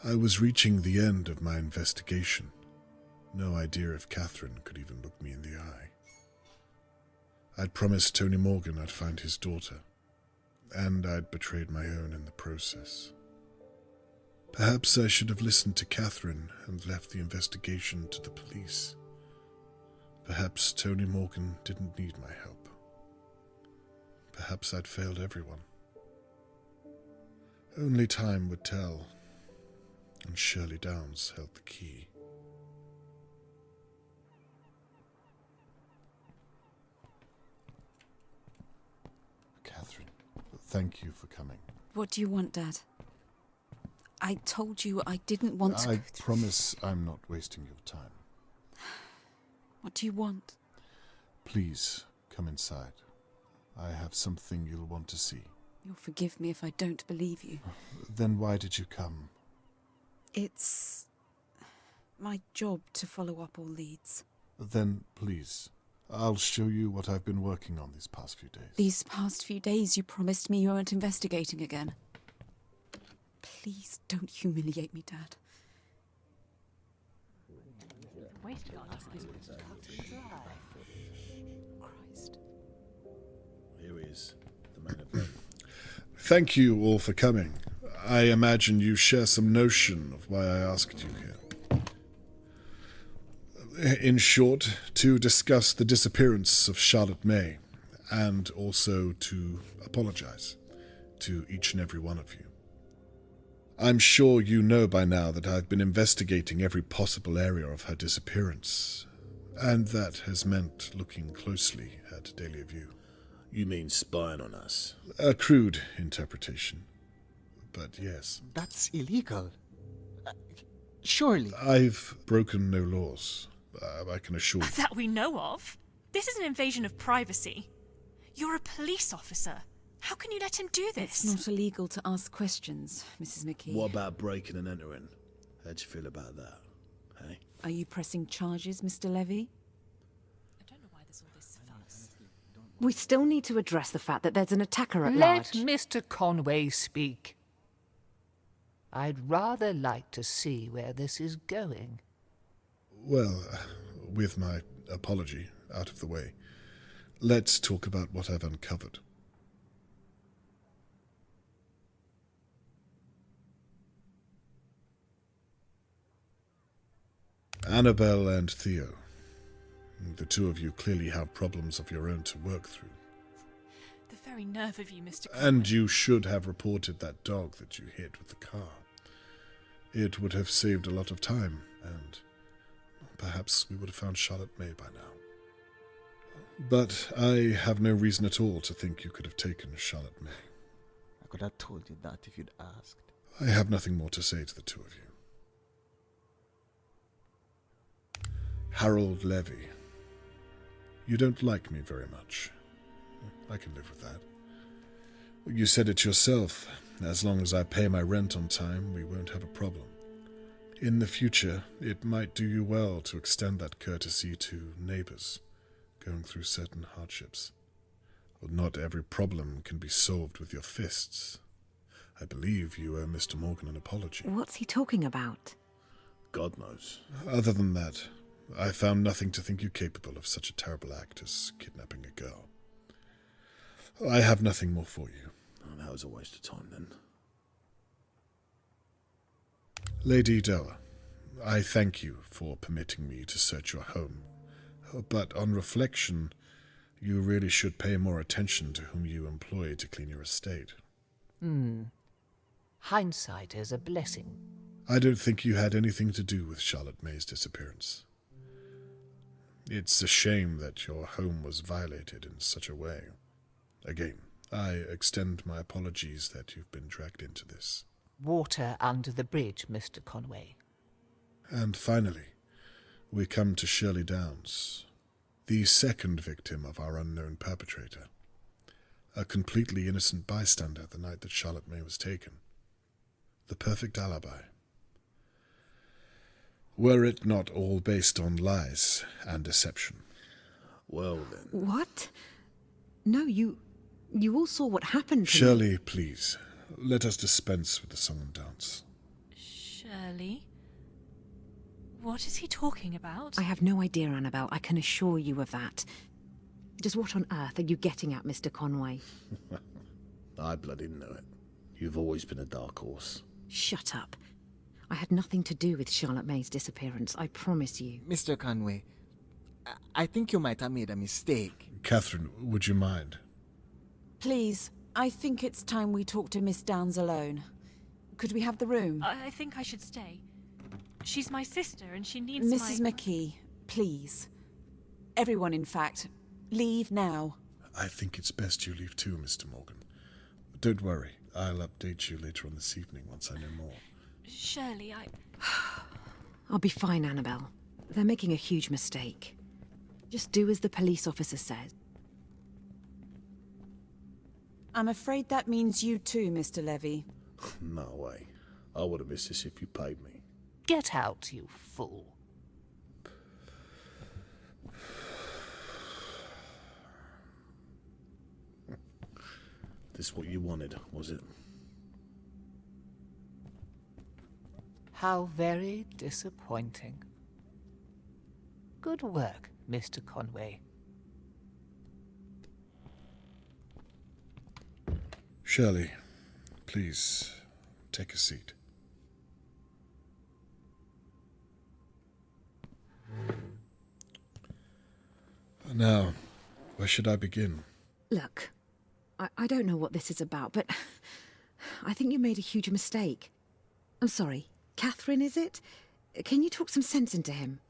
I was reaching the end of my investigation. No idea if Catherine could even look me in the eye. I'd promised Tony Morgan I'd find his daughter, and I'd betrayed my own in the process. Perhaps I should have listened to Catherine and left the investigation to the police. Perhaps Tony Morgan didn't need my help. Perhaps I'd failed everyone. Only time would tell, and Shirley Downs held the key. Catherine, thank you for coming. What do you want, Dad? I told you I didn't want to... I promise I'm not wasting your time. What do you want? Please, come inside. I have something you'll want to see. You'll forgive me if I don't believe you. Then why did you come? It's my job to follow up all leads. Then, please, I'll show you what I've been working on these past few days. These past few days you promised me you weren't investigating again. Please don't humiliate me, Dad. Christ. Here he is, the man of valor. Thank you all for coming. I imagine you share some notion of why I asked you here. In short, to discuss the disappearance of Charlotte May, and also to apologize to each and every one of you. I'm sure you know by now that I've been investigating every possible area of her disappearance, and that has meant looking closely at Dahlia View. You mean spying on us? A crude interpretation, but yes. That's illegal. Surely. I've broken no laws, I can assure you. That we know of. This is an invasion of privacy. You're a police officer. How can you let him do this? It's not illegal to ask questions, Mrs. McKee. What about breaking and entering? How'd you feel about that, hey? Are you pressing charges, Mr. Levy? I don't know why there's all this fuss. We still need to address the fact that there's an attacker at Let large. Mr. Conway speak. I'd rather like to see where this is going. Well, with my apology out of the way, let's talk about what I've uncovered. Annabelle and Theo. The two of you clearly have problems of your own to work through. The very nerve of you, Mr. Conway. And you should have reported that dog that you hit with the car. It would have saved a lot of time, and perhaps we would have found Charlotte May by now. But I have no reason at all to think you could have taken Charlotte May. I could have told you that if you'd asked. I have nothing more to say to the two of you. Harold Levy. You don't like me very much. I can live with that. You said it yourself. As long as I pay my rent on time, we won't have a problem. In the future, it might do you well to extend that courtesy to neighbors going through certain hardships. Well, not every problem can be solved with your fists. I believe you owe Mr. Morgan an apology. What's he talking about? God knows. Other than that, I found nothing to think you capable of such a terrible act as kidnapping a girl. I have nothing more for you. Oh, that was a waste of time then. Lady Doa, I thank you for permitting me to search your home, but on reflection, you really should pay more attention to whom you employ to clean your estate. Hindsight is a blessing. I don't think you had anything to do with Charlotte May's disappearance. It's a shame that your home was violated in such a way. Again, I extend my apologies that you've been dragged into this. Water under the bridge, Mr. Conway. And finally, we come to Shirley Downs, the second victim of our unknown perpetrator. A completely innocent bystander the night that Charlotte May was taken. The perfect alibi. Were it not all based on lies and deception? Well then. What? No, you all saw what happened to me. Shirley, please, let us dispense with the song and dance. Shirley. Shirley? What is he talking about? I have no idea, Annabelle. I can assure you of that. Just what on earth are you getting at, Mr. Conway? I bloody know it. You've always been a dark horse. Shut up. I had nothing to do with Charlotte May's disappearance, I promise you. Mr. Conway, I think you might have made a mistake. Catherine, would you mind? Please, I think it's time we talk to Miss Downs alone. Could we have the room? I think I should stay. She's my sister and she needs Mrs. McKee, please. Everyone, in fact. Leave now. I think it's best you leave too, Mr. Morgan. Don't worry. I'll update you later on this evening once I know more. Shirley, I'll be fine, Annabelle. They're making a huge mistake. Just do as the police officer says. I'm afraid that means you too, Mr. Levy. No way. I would have missed this if you paid me. Get out, you fool. This what you wanted, was it? How very disappointing. Good work, Mr. Conway. Shirley, please, take a seat. Now, where should I begin? Look, I don't know what this is about, but I think you made a huge mistake. I'm sorry. Catherine, is it? Can you talk some sense into him?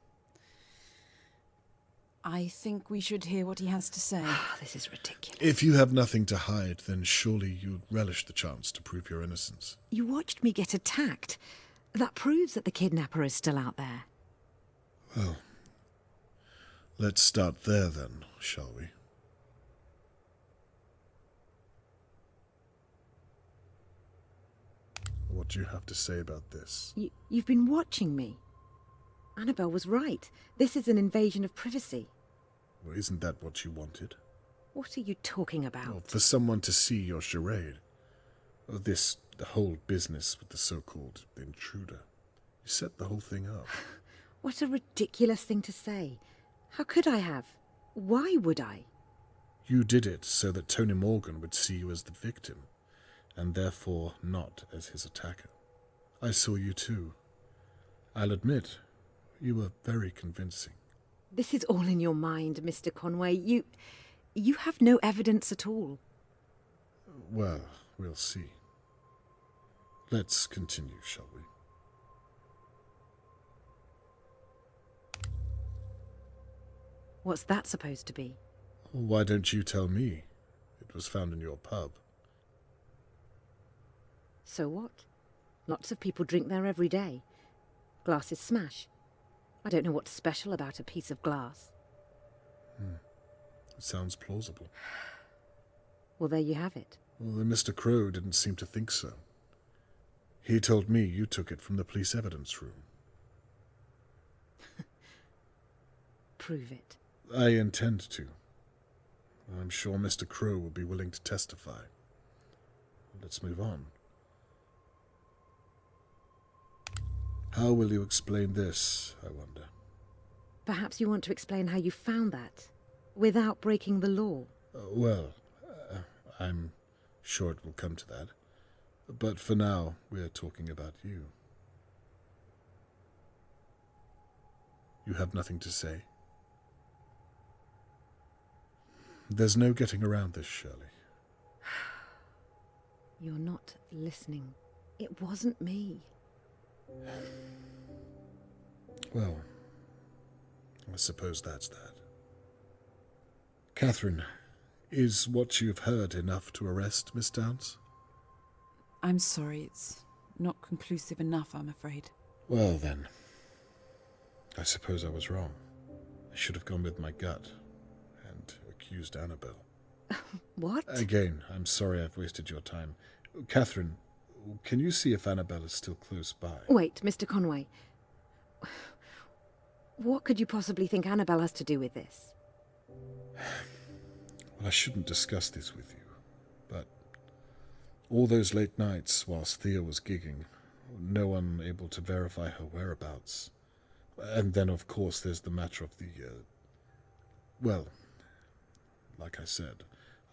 I think we should hear what he has to say. This is ridiculous. If you have nothing to hide, then surely you'd relish the chance to prove your innocence. You watched me get attacked. That proves that the kidnapper is still out there. Well, let's start there then, shall we? What do you have to say about this? You've been watching me. Annabelle was right. This is an invasion of privacy. Well, isn't that what you wanted? What are you talking about? Well, for someone to see your charade. The whole business with the so-called intruder. You set the whole thing up. What a ridiculous thing to say. How could I have? Why would I? You did it so that Tony Morgan would see you as the victim, and therefore not as his attacker. I saw you too. I'll admit, you were very convincing. This is all in your mind, Mr. Conway. You have no evidence at all. Well, we'll see. Let's continue, shall we? What's that supposed to be? Why don't you tell me? It was found in your pub. So what? Lots of people drink there every day. Glasses smash. I don't know what's special about a piece of glass. It sounds plausible. Well, there you have it. Well, Mr. Crow didn't seem to think so. He told me you took it from the police evidence room. Prove it. I intend to. I'm sure Mr. Crow will be willing to testify. Let's move on. How will you explain this, I wonder? Perhaps you want to explain how you found that, without breaking the law. I'm sure it will come to that. But for now, we're talking about you. You have nothing to say? There's no getting around this, Shirley. You're not listening. It wasn't me. Well, I suppose that's that. Catherine, is what you've heard enough to arrest Miss Downs? I'm sorry, it's not conclusive enough, I'm afraid. Well then, I suppose I was wrong. I should have gone with my gut and accused Annabelle. What? Again, I'm sorry I've wasted your time. Catherine, can you see if Annabelle is still close by? Wait, Mr. Conway. What could you possibly think Annabelle has to do with this? Well, I shouldn't discuss this with you, but all those late nights whilst Thea was gigging, no one able to verify her whereabouts. And then, of course, there's the matter of the, well, like I said,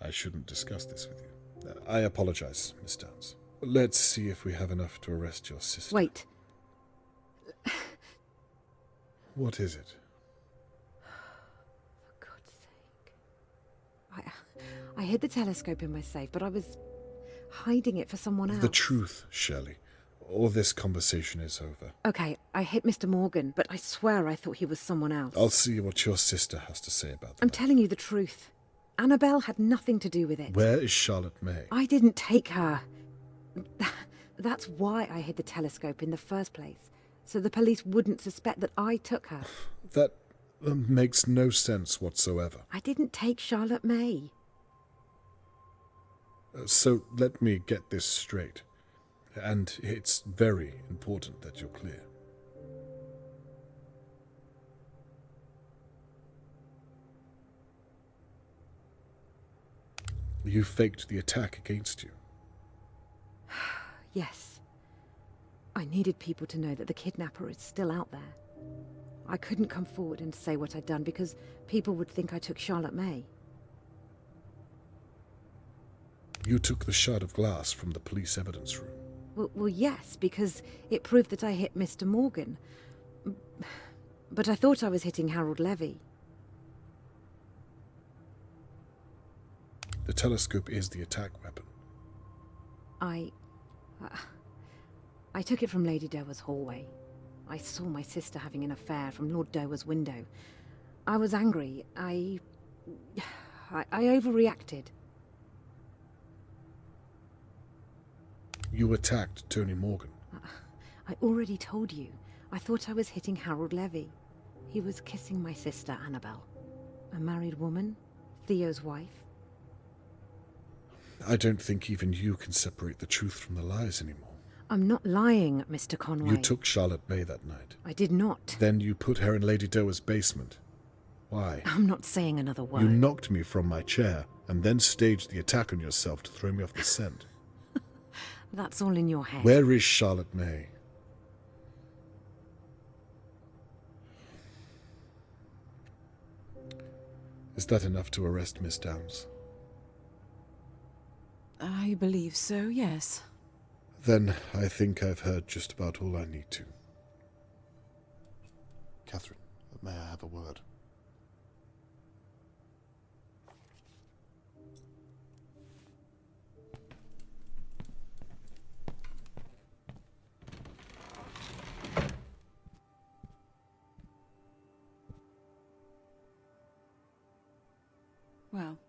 I shouldn't discuss this with you. I apologize, Miss Downs. Let's see if we have enough to arrest your sister. Wait. What is it? For God's sake. I hid the telescope in my safe, but I was hiding it for someone else. The truth, Shirley, or this conversation is over. Okay, I hit Mr. Morgan, but I swear I thought he was someone else. I'll see what your sister has to say about that. I'm telling you the truth. Annabelle had nothing to do with it. Where is Charlotte May? I didn't take her. That's why I hid the telescope in the first place, so the police wouldn't suspect that I took her. That makes no sense whatsoever. I didn't take Charlotte May. So let me get this straight. And it's very important that you're clear. You faked the attack against you. Yes. I needed people to know that the kidnapper is still out there. I couldn't come forward and say what I'd done because people would think I took Charlotte May. You took the shard of glass from the police evidence room. Well, yes, because it proved that I hit Mr. Morgan. But I thought I was hitting Harold Levy. The telescope is the attack weapon. I took it from Lady Dowa's hallway. I saw my sister having an affair from Lord Dowa's window. I was angry. I overreacted. You attacked Tony Morgan. I already told you. I thought I was hitting Harold Levy. He was kissing my sister, Annabelle. A married woman, Theo's wife. I don't think even you can separate the truth from the lies anymore. I'm not lying, Mr. Conway. You took Charlotte May that night. I did not. Then you put her in Lady Dowa's basement. Why? I'm not saying another word. You knocked me from my chair and then staged the attack on yourself to throw me off the scent. That's all in your head. Where is Charlotte May? Is that enough to arrest Miss Downs? I believe so, yes. Then I think I've heard just about all I need to. Catherine, may I have a word? Well,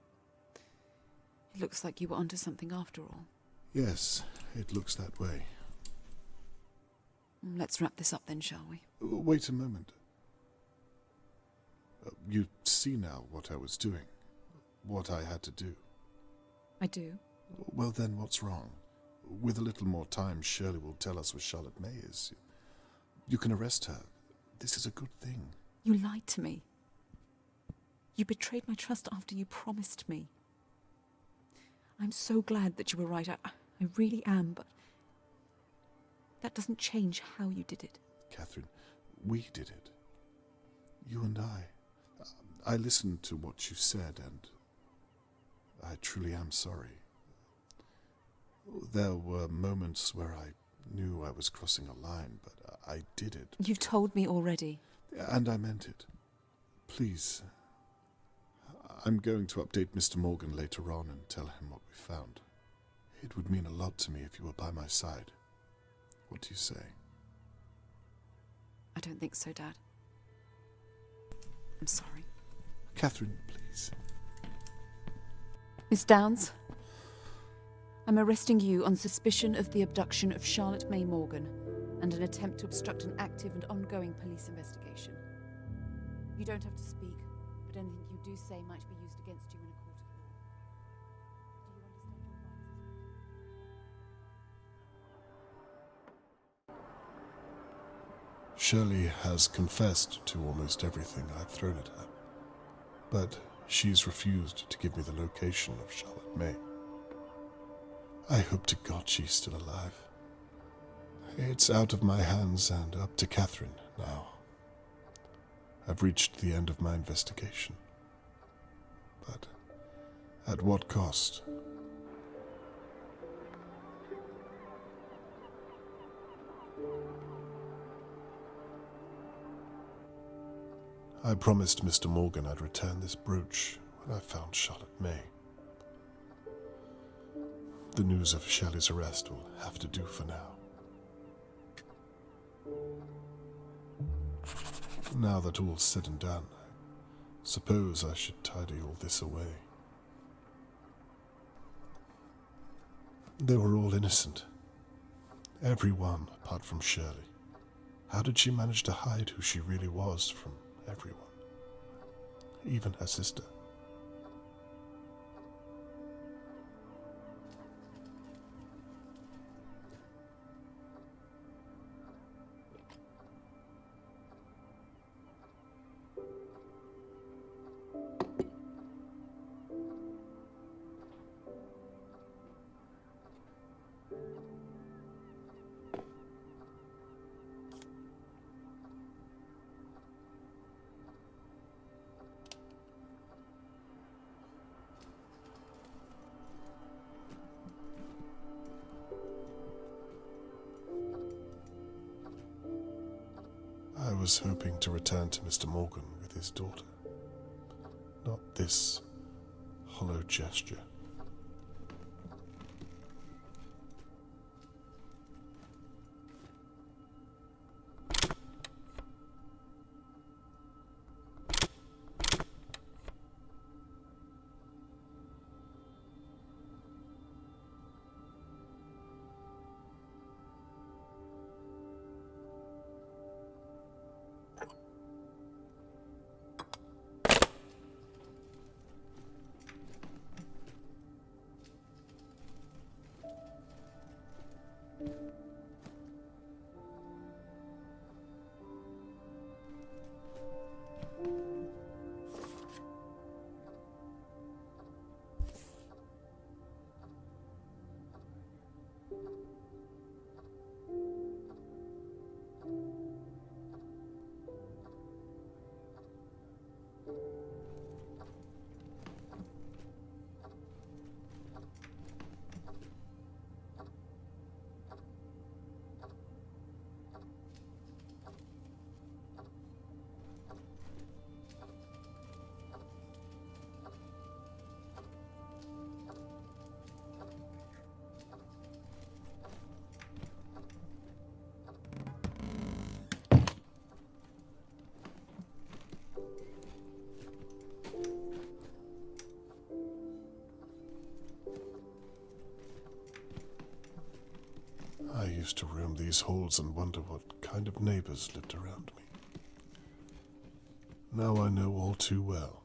it looks like you were onto something after all. Yes, it looks that way. Let's wrap this up then, shall we? Wait a moment. You see now what I was doing, what I had to do. I do. Well then, what's wrong? With a little more time, Shirley will tell us where Charlotte May is. You can arrest her. This is a good thing. You lied to me. You betrayed my trust after you promised me. I'm so glad that you were right. I really am, but that doesn't change how you did it. Catherine, we did it. You and I. I listened to what you said, and I truly am sorry. There were moments where I knew I was crossing a line, but I did it. You've told me already. And I meant it. Please. I'm going to update Mr. Morgan later on and tell him what we found. It would mean a lot to me if you were by my side. What do you say? I don't think so, Dad. I'm sorry. Catherine, please. Miss Downs, I'm arresting you on suspicion of the abduction of Charlotte May Morgan and an attempt to obstruct an active and ongoing police investigation. You don't have to speak, but anything you do say might be used against you in a court of law. Do you understand your rights? Shirley has confessed to almost everything I've thrown at her, but she's refused to give me the location of Charlotte May. I hope to God she's still alive. It's out of my hands and up to Catherine now. I've reached the end of my investigation. But at what cost? I promised Mr. Morgan I'd return this brooch when I found Charlotte May. The news of Shelley's arrest will have to do for now. Now that all's said and done, I suppose I should tidy all this away. They were all innocent. Everyone apart from Shirley. How did she manage to hide who she really was from everyone? Even her sister. I was hoping to return to Mr. Morgan with his daughter. Not this hollow gesture. I used to roam these halls and wonder what kind of neighbors lived around me. Now I know all too well.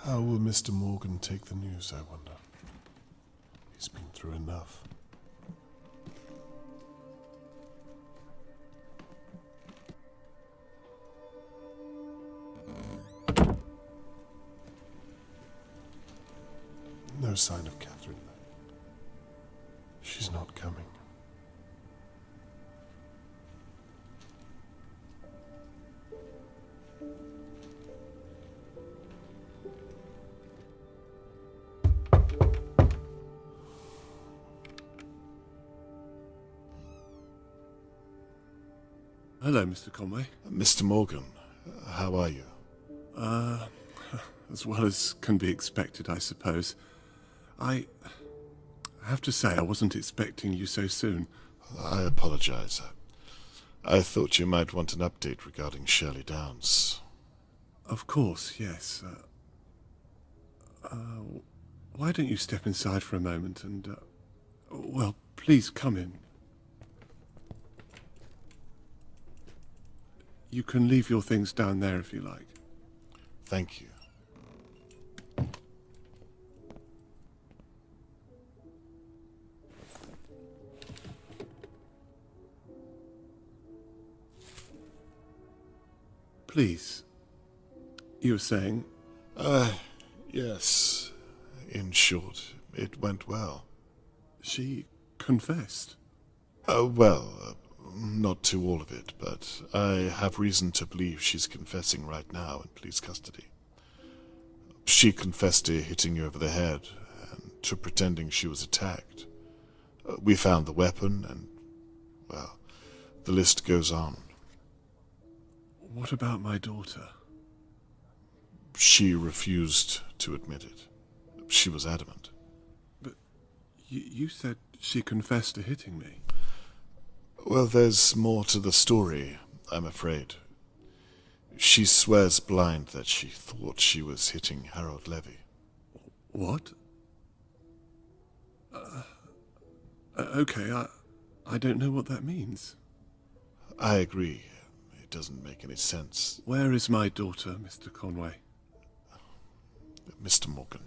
How will Mr. Morgan take the news, I wonder? He's been through enough. No sign of Catherine. She's not coming. Hello, Mr. Conway. Mr. Morgan, how are you? As well as can be expected, I suppose. I have to say I wasn't expecting you so soon. I apologize. I thought you might want an update regarding Shirley Downs. Of course, yes. Why don't you step inside for a moment and, well, please come in. You can leave your things down there if you like. Thank you. Please. You were saying? Yes. In short, it went well. She confessed? Not to all of it, but I have reason to believe she's confessing right now in police custody. She confessed to hitting you over the head and to pretending she was attacked. We found the weapon and, well, the list goes on. What about my daughter? She refused to admit it. She was adamant. But you said she confessed to hitting me. Well, there's more to the story, I'm afraid. She swears blind that she thought she was hitting Harold Levy. What? Okay, I don't know what that means. I agree. It doesn't make any sense. Where is my daughter, Mr. Conway? Mr. Morgan,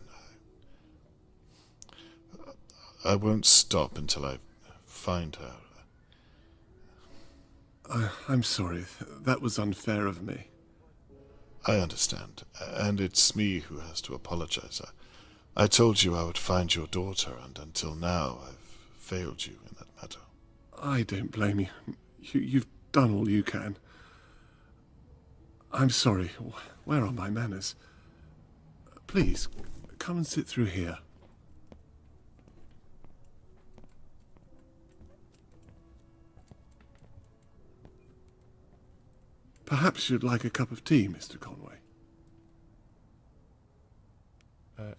I won't stop until I find her. I'm sorry. That was unfair of me. I understand, and it's me who has to apologize. I told you I would find your daughter, and until now I've failed you in that matter. I don't blame you. You've done all you can. I'm sorry. Where are my manners? Please, come and sit through here. Perhaps you'd like a cup of tea, Mr. Conway.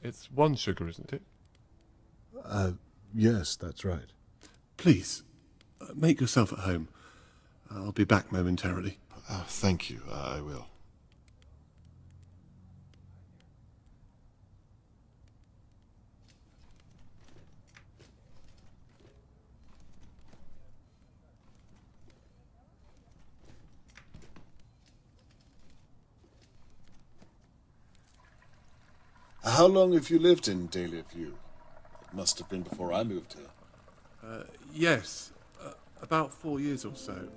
It's one sugar, isn't it? Yes, that's right. Please, make yourself at home. I'll be back momentarily. Thank you, I will. How long have you lived in Dahlia View? It must have been before I moved here. Yes, about 4 years or so.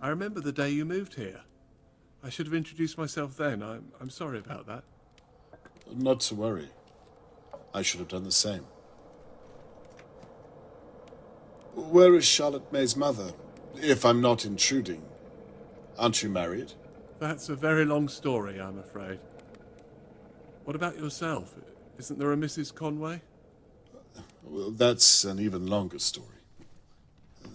I remember the day you moved here. I should have introduced myself then. I'm sorry about that. Not to worry. I should have done the same. Where is Charlotte May's mother, if I'm not intruding? Aren't you married? That's a very long story, I'm afraid. What about yourself? Isn't there a Mrs. Conway? Well, that's an even longer story.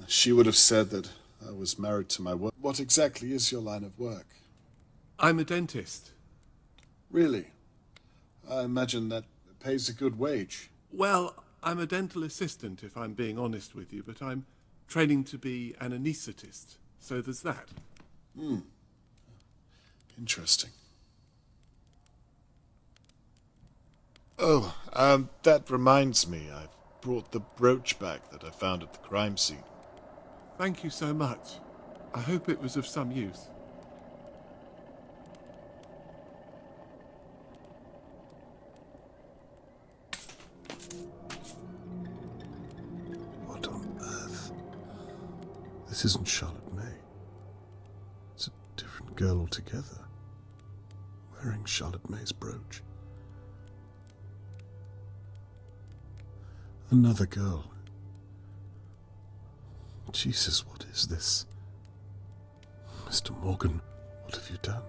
She would have said that I was married to my work. What exactly is your line of work? I'm a dentist. Really? I imagine that pays a good wage. Well, I'm a dental assistant, if I'm being honest with you, but I'm training to be an anaesthetist, so there's that. Interesting. Oh, that reminds me, I've brought the brooch back that I found at the crime scene. Thank you so much. I hope it was of some use. What on earth? This isn't Charlotte May. It's a different girl altogether. Wearing Charlotte May's brooch. Another girl. Jesus, what is this? Mr. Morgan, what have you done?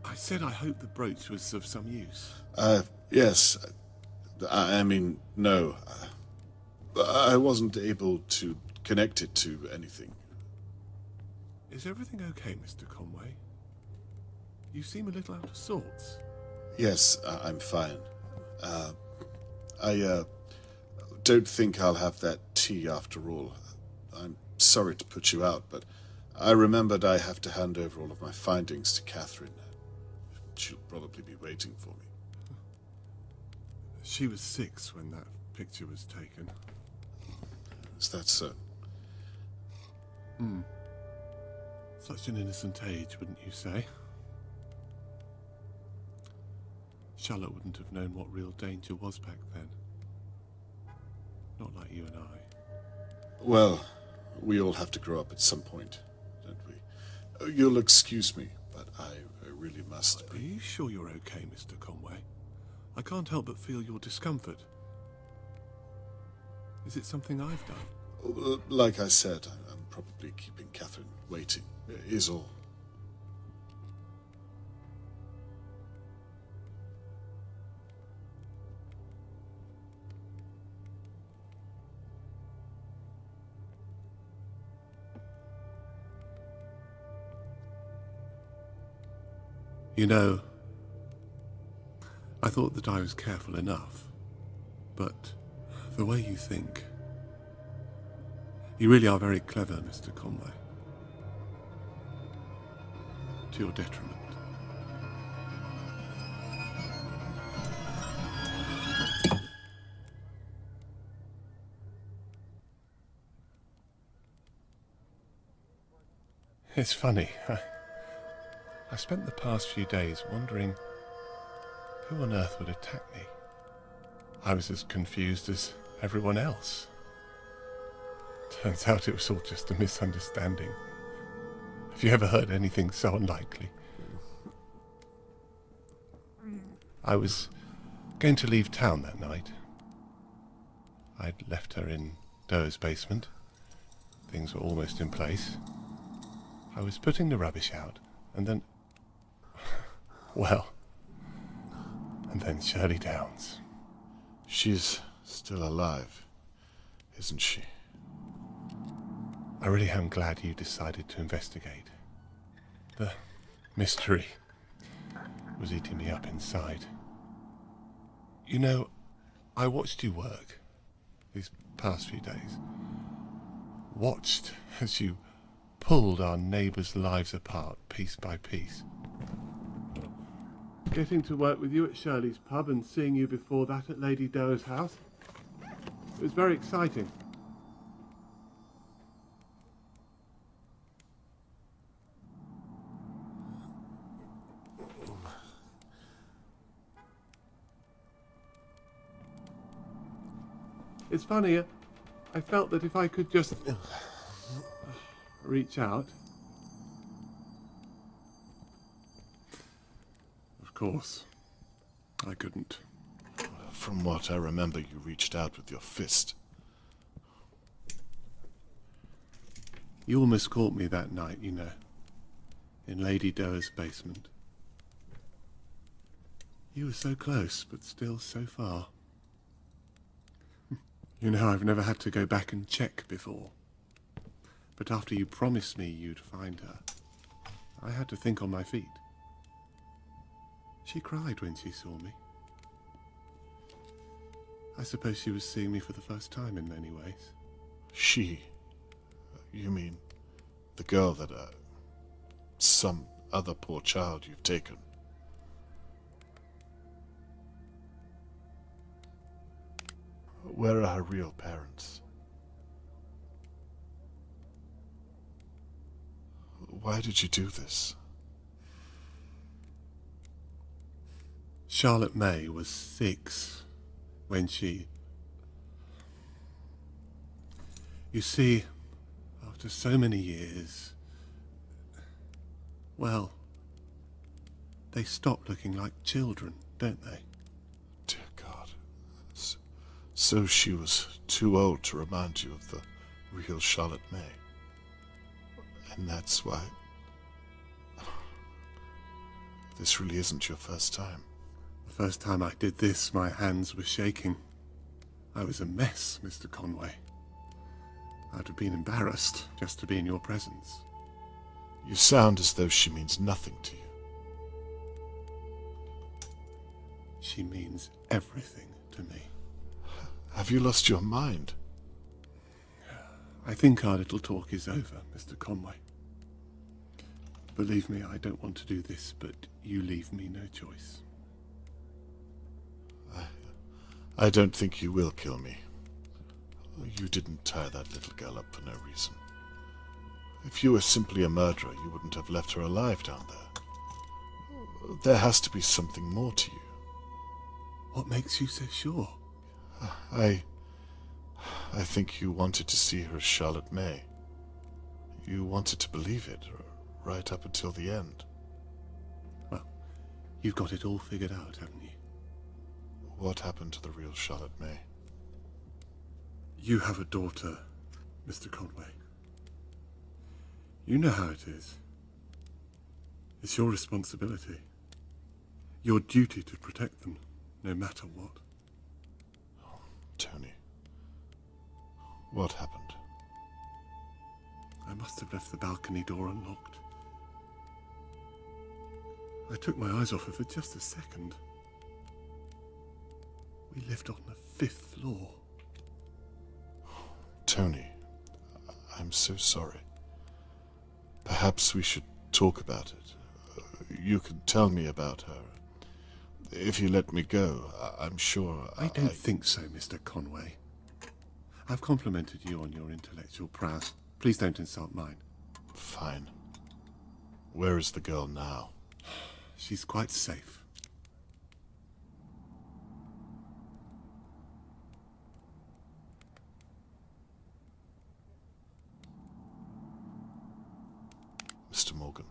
I said I hope the brooch was of some use. Yes. I mean, no. I wasn't able to connect it to anything. Is everything okay, Mr. Conway? You seem a little out of sorts. Yes, I'm fine. I don't think I'll have that tea after all. I'm sorry to put you out, but I remembered I have to hand over all of my findings to Catherine. She'll probably be waiting for me. She was 6 when that picture was taken. Is that so? Such an innocent age, wouldn't you say? Charlotte wouldn't have known what real danger was back then. Not like you and I. Well, we all have to grow up at some point, don't we? You'll excuse me, but I really must Are you sure you're okay, Mr. Conway? I can't help but feel your discomfort. Is it something I've done? Like I said, I'm probably keeping Catherine waiting, is all. You know, I thought that I was careful enough, but the way you think... You really are very clever, Mr. Conway. To your detriment. It's funny. I spent the past few days wondering who on earth would attack me. I was as confused as everyone else. Turns out it was all just a misunderstanding. Have you ever heard anything so unlikely? I was going to leave town that night. I'd left her in Doe's basement. Things were almost in place. I was putting the rubbish out, and then... well... And then Shirley Downs. She's still alive, isn't she? I really am glad you decided to investigate. The mystery was eating me up inside. You know, I watched you work these past few days. Watched as you pulled our neighbours' lives apart piece by piece. Getting to work with you at Shirley's pub and seeing you before that at Lady Doe's house. It was very exciting. It's funny, I felt that if I could just reach out. Of course, I couldn't. From what I remember, you reached out with your fist. You almost caught me that night, you know, in Lady Doe's basement. You were so close, but still so far. You know, I've never had to go back and check before. But after you promised me you'd find her, I had to think on my feet. She cried when she saw me. I suppose she was seeing me for the first time in many ways. She? You mean the girl that, some other poor child you've taken? Where are her real parents? Why did you do this? Charlotte May was 6 when she... You see, after so many years, well, they stop looking like children, don't they? Dear God. So she was too old to remind you of the real Charlotte May. And that's why... This really isn't your first time. The first time I did this, my hands were shaking. I was a mess, Mr. Conway. I'd have been embarrassed just to be in your presence. You sound as though she means nothing to you. She means everything to me. Have you lost your mind? I think our little talk is over, Mr. Conway. Believe me, I don't want to do this, but you leave me no choice. I don't think you will kill me. You didn't tie that little girl up for no reason. If you were simply a murderer, you wouldn't have left her alive down there. There has to be something more to you. What makes you so sure? I think you wanted to see her as Charlotte May. You wanted to believe it, right up until the end. Well, you've got it all figured out, haven't you? What happened to the real Charlotte May? You have a daughter, Mr. Conway. You know how it is. It's your responsibility. Your duty to protect them, no matter what. Oh, Tony. What happened? I must have left the balcony door unlocked. I took my eyes off her for just a second. We lived on the 5th floor. Tony, I'm so sorry. Perhaps we should talk about it. You can tell me about her. If you let me go, I'm sure I don't think so, Mr. Conway. I've complimented you on your intellectual prowess. Please don't insult mine. Fine. Where is the girl now? She's quite safe. Mr. Morgan,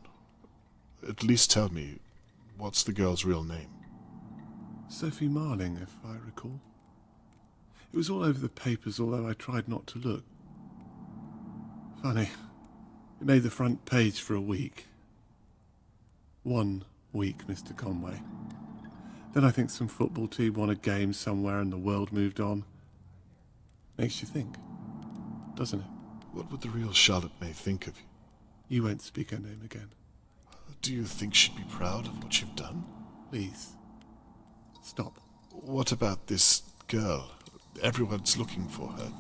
at least tell me, what's the girl's real name? Sophie Marling, if I recall. It was all over the papers, although I tried not to look. Funny. It made the front page for a week. 1 week, Mr. Conway. Then I think some football team won a game somewhere and the world moved on. Makes you think, doesn't it? What would the real Charlotte May think of you? You won't speak her name again. Do you think she'd be proud of what you've done? Please. Stop. What about this girl? Everyone's looking for her.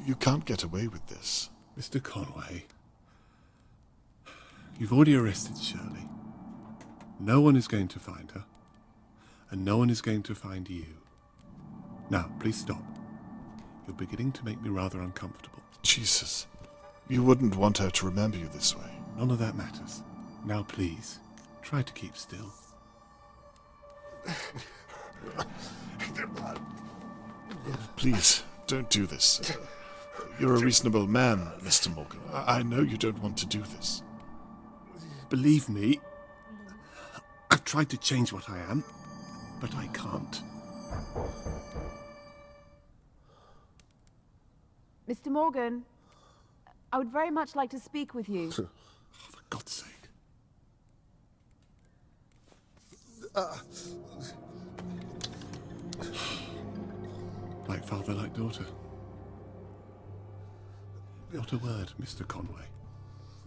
You can't get away with this. Mr. Conway, you've already arrested Shirley. No one is going to find her, and no one is going to find you. Now, please stop. You're beginning to make me rather uncomfortable. Jesus. You wouldn't want her to remember you this way. None of that matters. Now, please, try to keep still. Please, don't do this. You're a reasonable man, Mr. Morgan. I know you don't want to do this. Believe me, I've tried to change what I am, but I can't. Mr. Morgan, I would very much like to speak with you. For God's sake. Like father, like daughter. Not a word, Mr. Conway.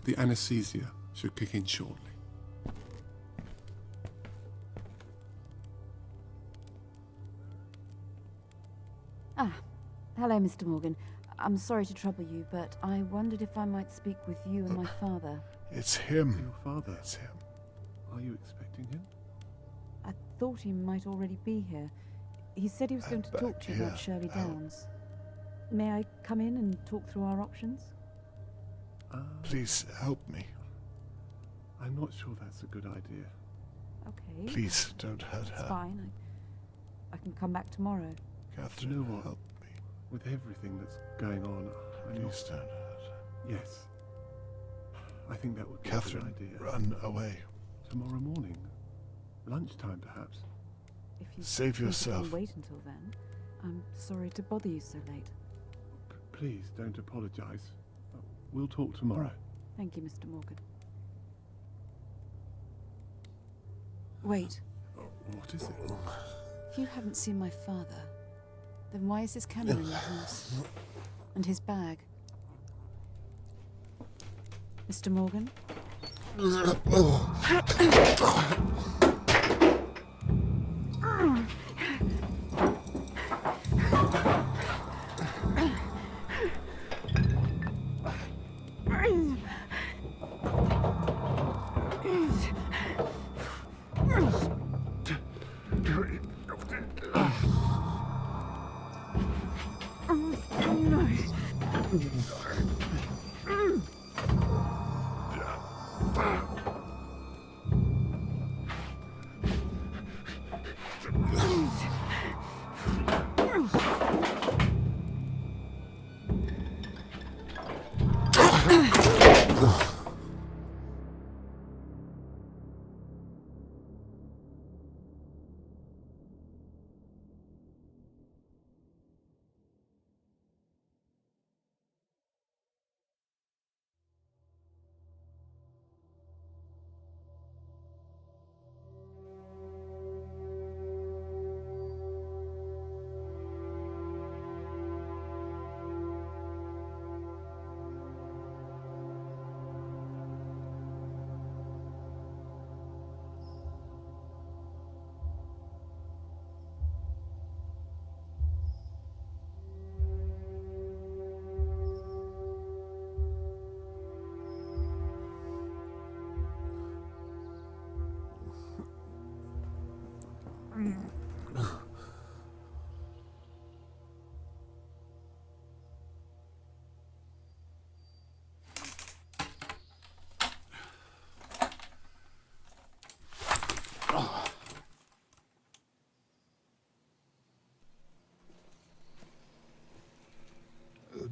The anesthesia should kick in shortly. Hello, Mr. Morgan. I'm sorry to trouble you, but I wondered if I might speak with you and my father. It's him. Your father? It's him. Are you expecting him? I thought he might already be here. He said he was going to talk to you about Shirley Downs. May I come in and talk through our options? Please help me. I'm not sure that's a good idea. Okay. Please don't hurt her. It's fine. I can come back tomorrow. Catherine, You know what? help me. With everything that's going on, I'm not... Please don't hurt her. Yes. I think that would be Catherine, a good idea. run away. Tomorrow morning. Lunchtime, perhaps. If you Save think you yourself. can wait until then, I'm sorry to bother you so late. Please don't apologize. We'll talk tomorrow. Thank you, Mr. Morgan. Wait. What is it? If you haven't seen my father, then why is his camera in your house? And his bag? Mr. Morgan?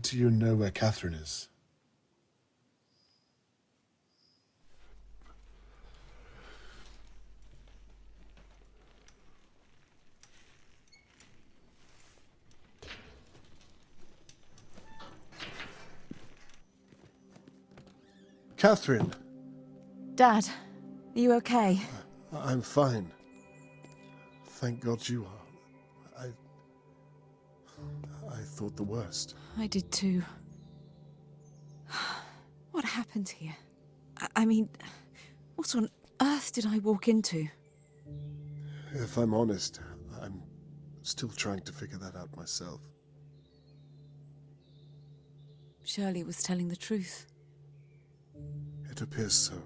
Do you know where Catherine is? Catherine! Dad, are you okay? I'm fine. Thank God you are. I thought the worst. I did too. What happened here? I mean, what on earth did I walk into? If I'm honest, I'm still trying to figure that out myself. Shirley was telling the truth. It appears so.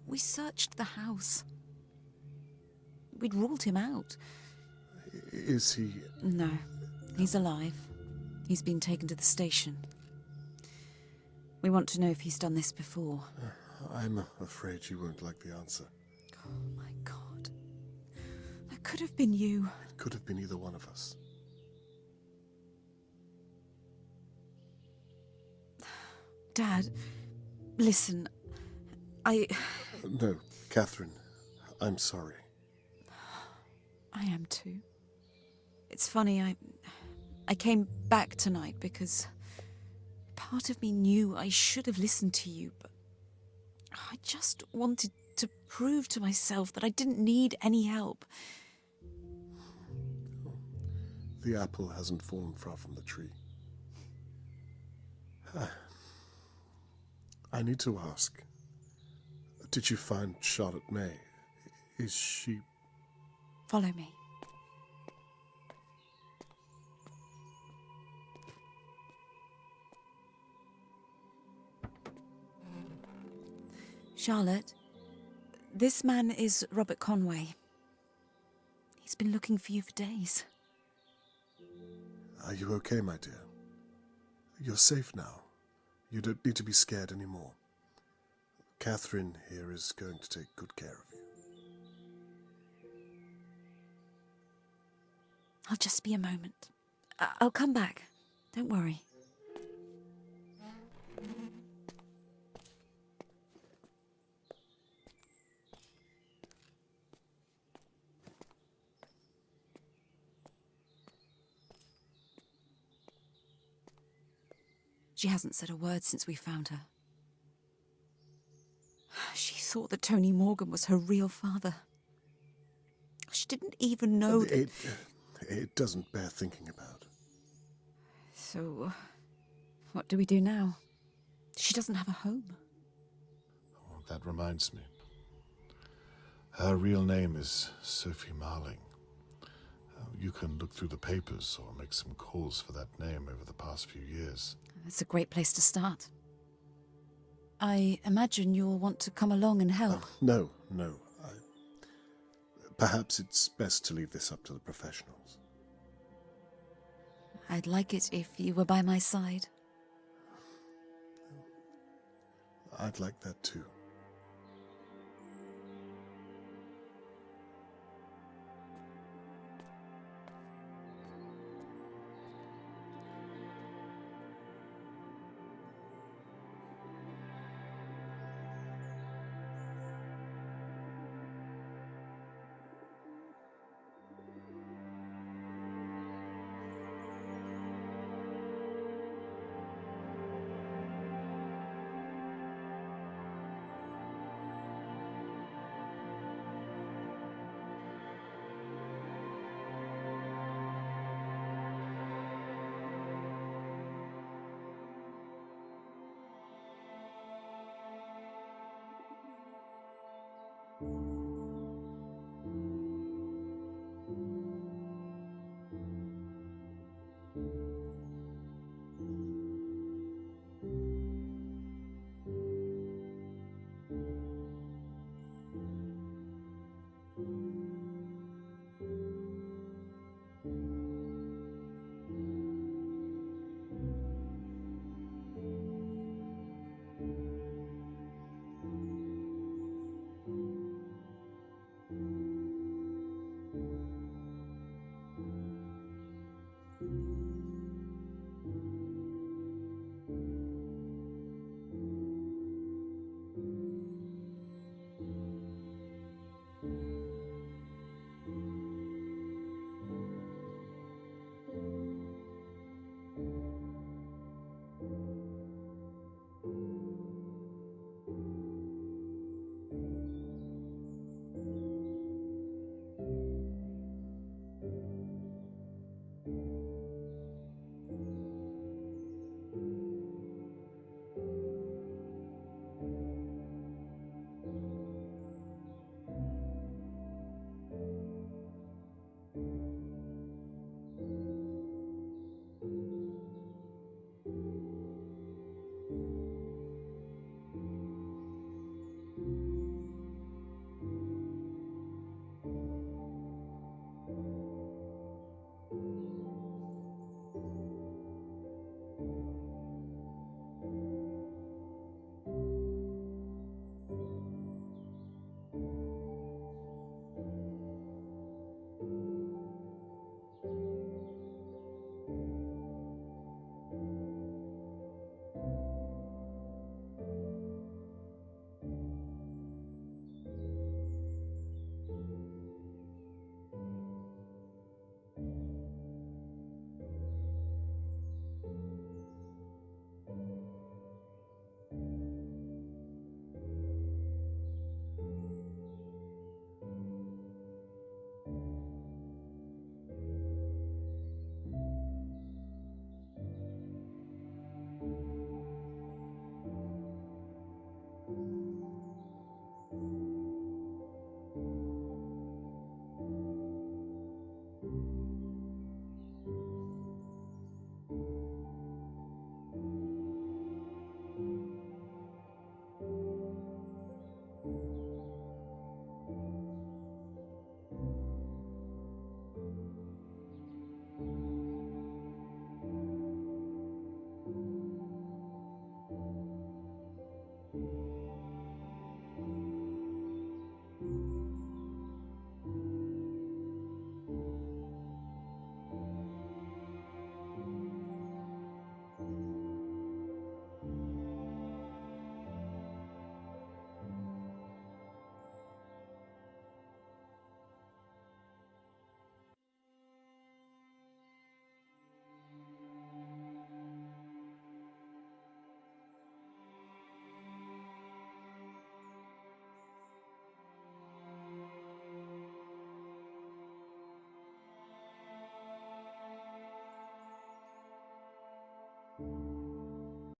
We searched the house. We'd ruled him out. Is he... No, he's alive. He's been taken to the station. We want to know if he's done this before. I'm afraid you won't like the answer. Oh my God. That could have been you. It could have been either one of us. Dad, listen, No, Catherine, I'm sorry. I am too. It's funny, I came back tonight because part of me knew I should have listened to you, but I just wanted to prove to myself that I didn't need any help. The apple hasn't fallen far from the tree. I need to ask, did you find Charlotte May? Is she... Follow me. Charlotte, this man is Robert Conway. He's been looking for you for days. Are you okay, my dear? You're safe now. You don't need to be scared anymore. Catherine here is going to take good care of you. I'll just be a moment. I'll come back. Don't worry. She hasn't said a word since we found her. She thought that Tony Morgan was her real father. She didn't even know that... It doesn't bear thinking about. So, what do we do now? She doesn't have a home. Oh, that reminds me. Her real name is Sophie Marling. You can look through the papers or make some calls for that name over the past few years. It's a great place to start. I imagine you'll want to come along and help. No. Perhaps it's best to leave this up to the professionals. I'd like it if you were by my side. I'd like that too.